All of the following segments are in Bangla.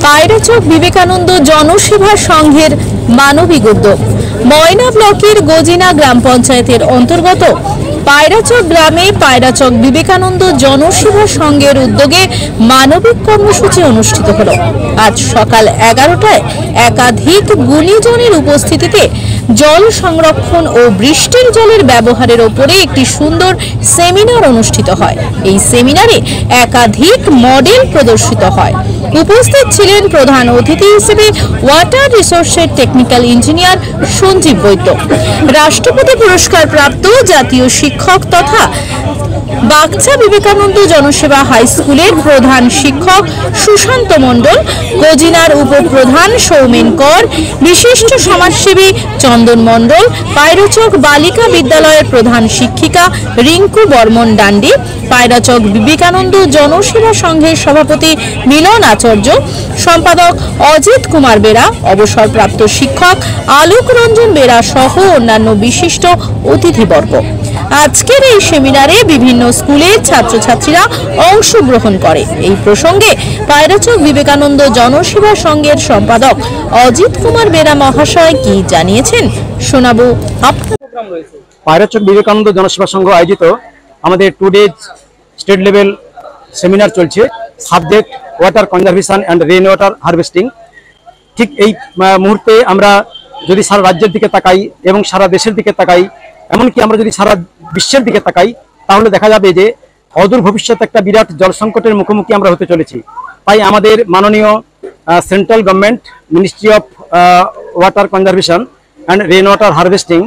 পায়রাচক বিবেকানন্দ জনসেবা সংঘের মানবিক উদ্যোগ। ময়না ব্লকের গজিনা গ্রাম পঞ্চায়েতের অন্তর্গত পায়রাচক গ্রামে পায়রাচক বিবেকানন্দ জনসেবা সংঘের উদ্যোগে মানবিক কর্মসূচি অনুষ্ঠিত হল। আজ সকাল 11টায় একাধিক গুণীজনের উপস্থিতিতে জল সংরক্ষণ ও বৃষ্টির জলের ব্যবহারের উপরে একটি সুন্দর সেমিনার অনুষ্ঠিত হয়। এই সেমিনারে একাধিক মডেল প্রদর্শিত হয়। উপস্থিত ছিলেন প্রধান অতিথি হিসেবে ওয়াটার রিসোর্সের টেকনিক্যাল ইঞ্জিনিয়ার সঞ্জীব বৈদ্য, রাষ্ট্রপতি পুরস্কার প্রাপ্ত জাতীয় শিক্ষক তথা বাগচা বিবেকানন্দ জনসেবা হাই স্কুলের প্রধান শিক্ষক সুশান্ত মণ্ডল, গজিনার উপপ্রধান সৌমেন কর, বিশিষ্ট সমাজসেবী চন্দন মণ্ডল, পায়রাচক বালিকা বিদ্যালয়ের প্রধান শিক্ষিকা রিঙ্কু বর্মন ডান্ডি, পায়রাচক বিবেকানন্দ জনসেবা সংঘের সভাপতি মিলন আচার্য, সম্পাদক অজিত কুমার বেরা, অবসরপ্রাপ্ত শিক্ষক আলোক রঞ্জন বেরা সহ অন্যান্য বিশিষ্ট অতিথিবর্গ। আজকের এই সেমিনারে বিভিন্ন স্কুলের ছাত্রছাত্রীরা অংশগ্রহণ করে। এই প্রসঙ্গে পায়রাচক বিবেকানন্দ জনসেবা সংঘের সম্পাদক অজিত কুমার বেরা মহাশয় কি জানিয়েছেন শোনাবো। পায়রাচক বিবেকানন্দ জনসেবা সংঘ আয়োজিত আমাদের 2 ডেজ স্টেট লেভেল সেমিনার চলছে। Subject water conservation and rain water harvesting. ঠিক এই মুহূর্তে আমরা যদি সারা রাজ্যের দিকে তাকাই এবং সারা দেশের দিকে তাকাই, এমনকি আমরা যদি সারা বিশ্বের দিকে তাকাই, তাহলে দেখা যাবে যে অদূর ভবিষ্যতে একটা বিরাট জল সংকটের মুখোমুখি আমরা হতে চলেছি। তাই আমাদের মাননীয় central government ministry of water conservation and rain water harvesting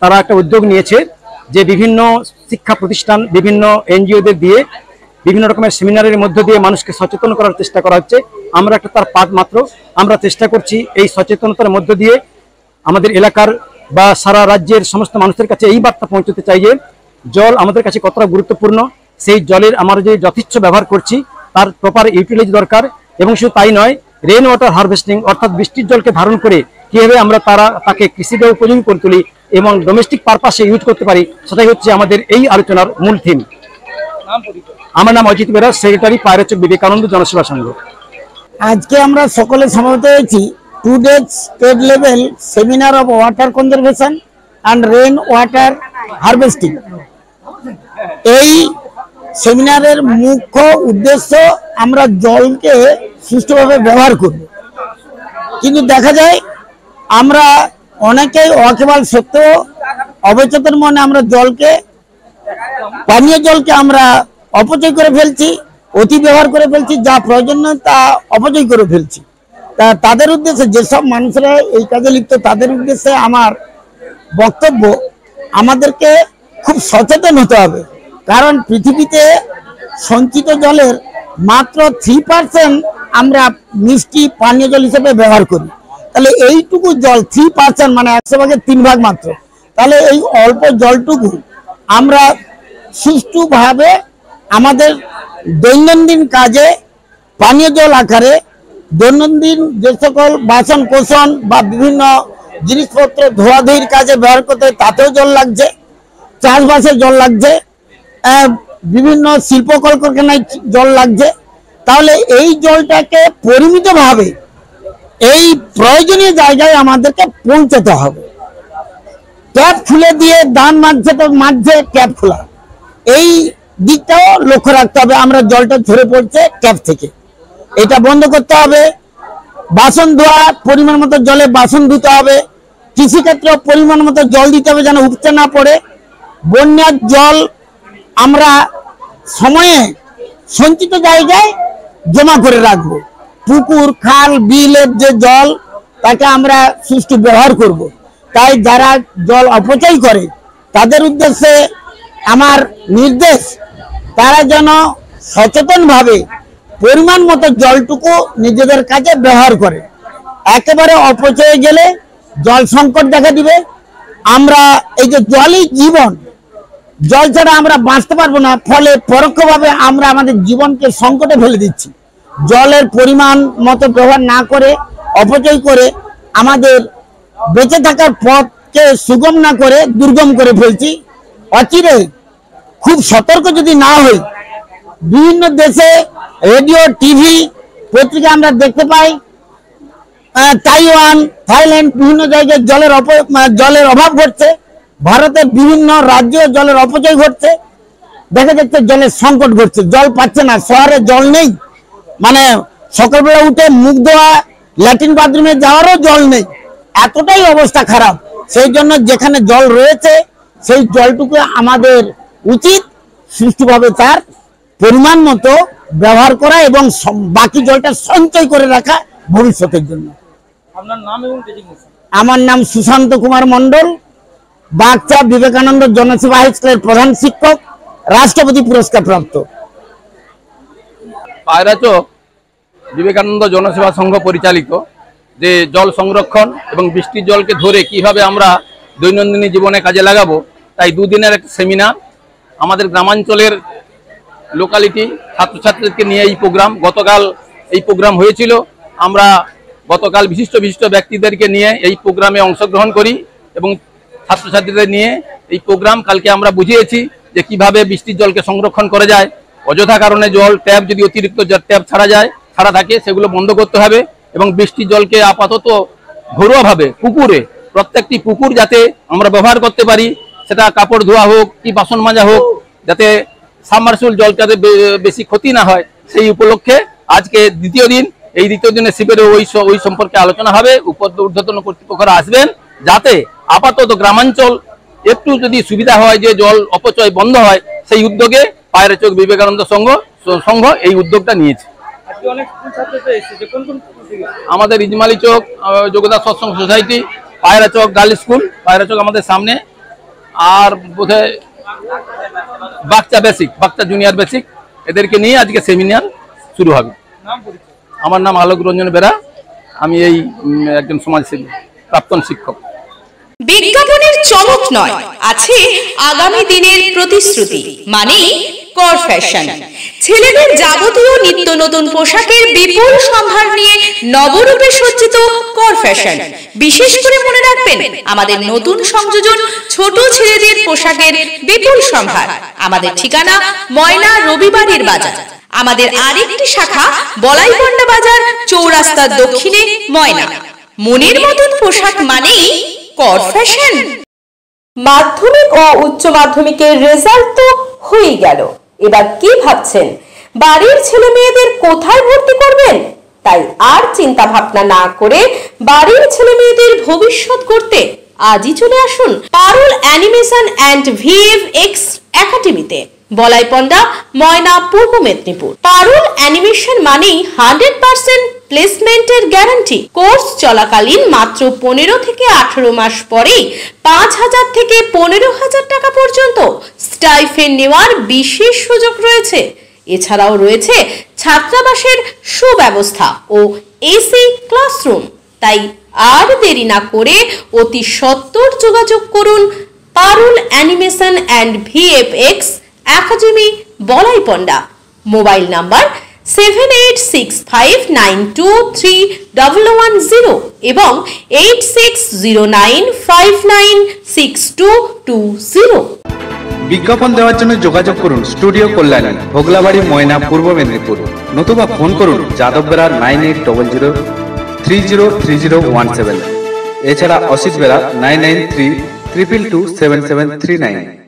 তারা একটা উদ্যোগ নিয়েছে যে বিভিন্ন শিক্ষা প্রতিষ্ঠান, বিভিন্ন এনজিওদের দিয়ে বিভিন্ন রকমের সেমিনারের মধ্য দিয়ে মানুষকে সচেতন করার চেষ্টা করা হচ্ছে। আমরা একটা তার পার্ট মাত্র। আমরা চেষ্টা করছি এই সচেতনতার মধ্য দিয়ে আমাদের এলাকার বা সারা রাজ্যের সমস্ত মানুষের কাছে এই বার্তা পৌঁছতে চাই যে জল আমাদের কাছে কতটা গুরুত্বপূর্ণ, সেই জলের আমরা যে যথেচ্ছ ব্যবহার করছি তার প্রপার ইউটিলাইজ দরকার। এবং শুধু তাই নয়, রেইন ওয়াটার হারভেস্টিং অর্থাৎ বৃষ্টির জলকে ধারণ করে কীভাবে আমরা তাকে কৃষিতে উপযোগী করে তুলি এবং ডোমেস্টিক পারপাসে ইউজ করতে পারি, সেটাই হচ্ছে আমাদের এই আলোচনার মূল থিম। আমার নাম অজিত বেরা, সেক্রেটারি পায়রাচক বিবেকানন্দ জনসেবা সংঘ। আজকে আমরা সকলে সমবেত হয়েছি 2 days state level seminar of water conservation and rain water harvesting. এই সেমিনারের মুখ্য উদ্দেশ্য আমরা জলকে সুষ্ঠুভাবে ব্যবহার করব। কিন্তু দেখা যায় আমরা অনেকেই অকেবল সত্ত্বেও অবচেতন মনে আমরা পানীয় জলকে আমরা অপচয় করে ফেলছি, অতি ব্যবহার করে ফেলছি, যা প্রয়োজন নয় তা অপচয় করে ফেলছি। তাদের উদ্দেশ্যে, যেসব মানুষরা এই কাজে লিপ্ত তাদের উদ্দেশ্যে আমার বক্তব্য, আমাদেরকে খুব সচেতন হতে হবে। কারণ পৃথিবীতে সঞ্চিত জলের মাত্র 3% আমরা মিষ্টি পানীয় জল হিসেবে ব্যবহার করি। তাহলে এইটুকু জল 3% মানে 100 ভাগের 3 ভাগ মাত্র। তাহলে এই অল্প জলটুকু আমরা সুষ্ঠুভাবে আমাদের দৈনন্দিন কাজে পানীয় জল আকারে দৈনন্দিন যে সকল বাসন কোসন বা বিভিন্ন জিনিসপত্র ধোয়াধুয়ির কাজে ব্যবহার করতে তাতেও জল লাগছে, চাষবাসে জল লাগছে, বিভিন্ন শিল্প কলকারখানায় জল লাগছে। তাহলে এই জলটাকে পরিমিতভাবে এই প্রয়োজনীয় জায়গায় আমাদেরকে পৌঁছাতে হবে। ট্যাপ খুলে দিয়ে দান মাঝছে তো মাঝছে ট্যাপ খোলা, এই দিকটাও লক্ষ্য রাখতে হবে। আমরা জলটা ঝরে পড়ছে ট্যাপ থেকে, এটা বন্ধ করতে হবে। বাসন ধোয়া পরিমাণ মতো জলে বাসন ধুতে হবে। কৃষিক্ষেত্রেও পরিমাণ মতো জল দিতে হবে যেন উপচে না পড়ে। বন্যার জল আমরা সময়ে সঞ্চিত জায়গায় জমা করে রাখবো। পুকুর, খাল, বিলের যে জল তাকে আমরা সুষ্ঠু ব্যবহার করব। তাই যারা জল অপচয় করে তাদের উদ্দেশ্যে আমার নির্দেশ, তারা যেন সচেতনভাবে পরিমাণ মতো জলটুকু নিজেদের কাজে ব্যবহার করে। একেবারে অপচয়ে গেলে জল সংকট দেখা দিবে। আমরা এই যে জলই জীবন, জল ছাড়া আমরা বাঁচতে পারবো না, ফলে পরোক্ষভাবে আমরা আমাদের জীবনকে সংকটে ফেলে দিচ্ছি। জলের পরিমাণ মতো ব্যবহার না করে অপচয় করে আমাদের বেঁচে থাকার পথকে সুগম না করে দুর্গম করে ফেলছি। অচিরে খুব সতর্ক যদি না হই, বিভিন্ন দেশে রেডিও, টিভি পত্রিকা আমরা দেখতে পাই তাইওয়ান, থাইল্যান্ড বিভিন্ন জায়গায় জলের অভাব ঘটছে, ভারতের বিভিন্ন রাজ্যে জলের অপচয় ঘটছে, দেখা যাচ্ছে জলের সংকট ঘটছে, জল পাচ্ছে না, শহরে জল নেই, মানে সকালবেলা উঠে মুখ ধোয়া, ল্যাট্রিন বাথরুমে যাওয়ারও জল নেই, এতটাই অবস্থা খারাপ। সেই জন্য যেখানে জল রয়েছে সেই জলটুকু আমাদের উচিত সুষ্ঠুভাবে তার পরিমাণ মতো ব্যবহার করা এবং বাকি জলটা সঞ্চয় করে রাখা ভবিষ্যতের জন্য। আপনার নাম এবং ডেজিগনেশন? আমার নাম সুশান্ত কুমার মন্ডল, বাগচা বিবেকানন্দ জনসেবা হাই স্কুলের প্রধান শিক্ষক, রাষ্ট্রপতি পুরস্কার প্রাপ্ত। পায়রাচক বিবেকানন্দ জনসেবা সংঘ পরিচালিত যে জল সংরক্ষণ এবং বৃষ্টির জলকে ধরে কিভাবে আমরা দৈনন্দিন জীবনে কাজে লাগাবো, তাই দুদিনের এক সেমিনার আমাদের গ্রামাঞ্চলের লোকালিটি ছাত্রছাত্রীদেরকে নিয়ে এই প্রোগ্রাম, গতকাল এই প্রোগ্রাম হয়েছিল। আমরা গতকাল বিশিষ্ট ব্যক্তিদেরকে নিয়ে এই প্রোগ্রামে অংশগ্রহণ করি এবং ছাত্রছাত্রীদের নিয়ে এই প্রোগ্রাম কালকে আমরা বুঝিয়েছি যে কিভাবে বৃষ্টির জলকে সংরক্ষণ করা যায়। অযথা কারণে জল ট্যাপ যদি অতিরিক্ত ট্যাপ ছাড়া থাকে সেগুলো বন্ধ করতে হবে এবং বৃষ্টির জলকে আপাতত ঘরোয়াভাবে পুকুরে, প্রত্যেকটি পুকুর যাতে আমরা ব্যবহার করতে পারি, সেটা কাপড় ধোয়া হোক কি বাসন মাজা হোক, যাতে সাবমার্সিবল জলটাতে বেশি ক্ষতি না হয়, সেই উপলক্ষে আজকে দ্বিতীয় দিন। এই দ্বিতীয় দিনে শিবিরে ওই সম্পর্কে আলোচনা হবে। ঊর্ধ্বতন কর্তৃপক্ষরা আসবেন যাতে আপাতত গ্রামাঞ্চল একটু যদি সুবিধা হয় যে জল অপচয় বন্ধ হয়, সেই উদ্যোগে পায়রাচক বিবেকানন্দ সংঘ এই উদ্যোগটা নিয়েছে। আমাদের ইজমালি চক, যোগদা সৎসঙ্গ সোসাইটি, পায়রাচক গার্লস স্কুল, পায়রাচক আমাদের সামনে, আর বোধহয় বাগচা জুনিয়র বেসিক, এদেরকে নিয়ে আজকে সেমিনার শুরু হবে। আমার নাম আলোক রঞ্জন বেরা, আমি এই একজন সমাজসেবী, প্রাক্তন শিক্ষক। বিজ্ঞাপনের চমক নয়, আছে আগামী দিনের প্রতিশ্রুতি, মানে কর ফ্যাশন। ছেলেদের যাবতীয় নিত্য নতুন পোশাকের বিপুল সম্ভার নিয়ে নবরূপে সজ্জিত কর ফ্যাশন। বিশেষ করে মনে রাখবেন, আমাদের নতুন সংযোজন ছোট ছেলেদের পোশাকের বিপুল সম্ভার। আমাদের ঠিকানা ময়না রবিবারের বাজার। আমাদের আরেকটি শাখা বলাইপন্ডা বাজার, চৌরাস্তার দক্ষিণে ময়না। মনের মতন পোশাক মানেই কর ফ্যাশন। মাধ্যমিক ও উচ্চ মাধ্যমিকের রেজাল্ট তো হয়ে গেল, এবার কি ভাবছেন বাড়ির ছেলে মেয়েদের কোথায় ভর্তি করবেন? তাই আর চিন্তা ভাবনা না করে বাড়ির ছেলে মেয়েদের ভবিষ্যৎ করতে আজই চলে আসুন পারুল অ্যানিমেশন অ্যান্ড ভিএফএক্স একাডেমিতে, বলাইপন্ডা, ময়না, পূর্ব মেদিনীপুর। পারুল অ্যানিমেশন মানেই 100% প্লেসমেন্টের গ্যারান্টি। কোর্স চলাকালীন মাত্র 15 থেকে 18 মাস পরেই 5,000 থেকে 15,000 টাকা পর্যন্ত স্টাইফেন্ড নেওয়ার বিশেষ সুযোগ রয়েছে। এছাড়াও রয়েছে ছাত্রাবাসের সুব্যবস্থা ও এসি ক্লাসরুম। তাই আর দেরি না করে অতি সত্বর যোগাযোগ করুন Parul animation and VFX academy, Balaipanda. Mobile number 7865923110 এবং 8609596220। বিজ্ঞাপন দেওয়ার জন্য যোগাযোগ করুন স্টুডিও কল্যাণী, ভোগলাবাড়ি, ময়না, পূর্ব মেদিনীপুর। নতুবা ফোন করুন যাদববেরা 9800303017। এছাড়া অসিত বেরা 9932227739।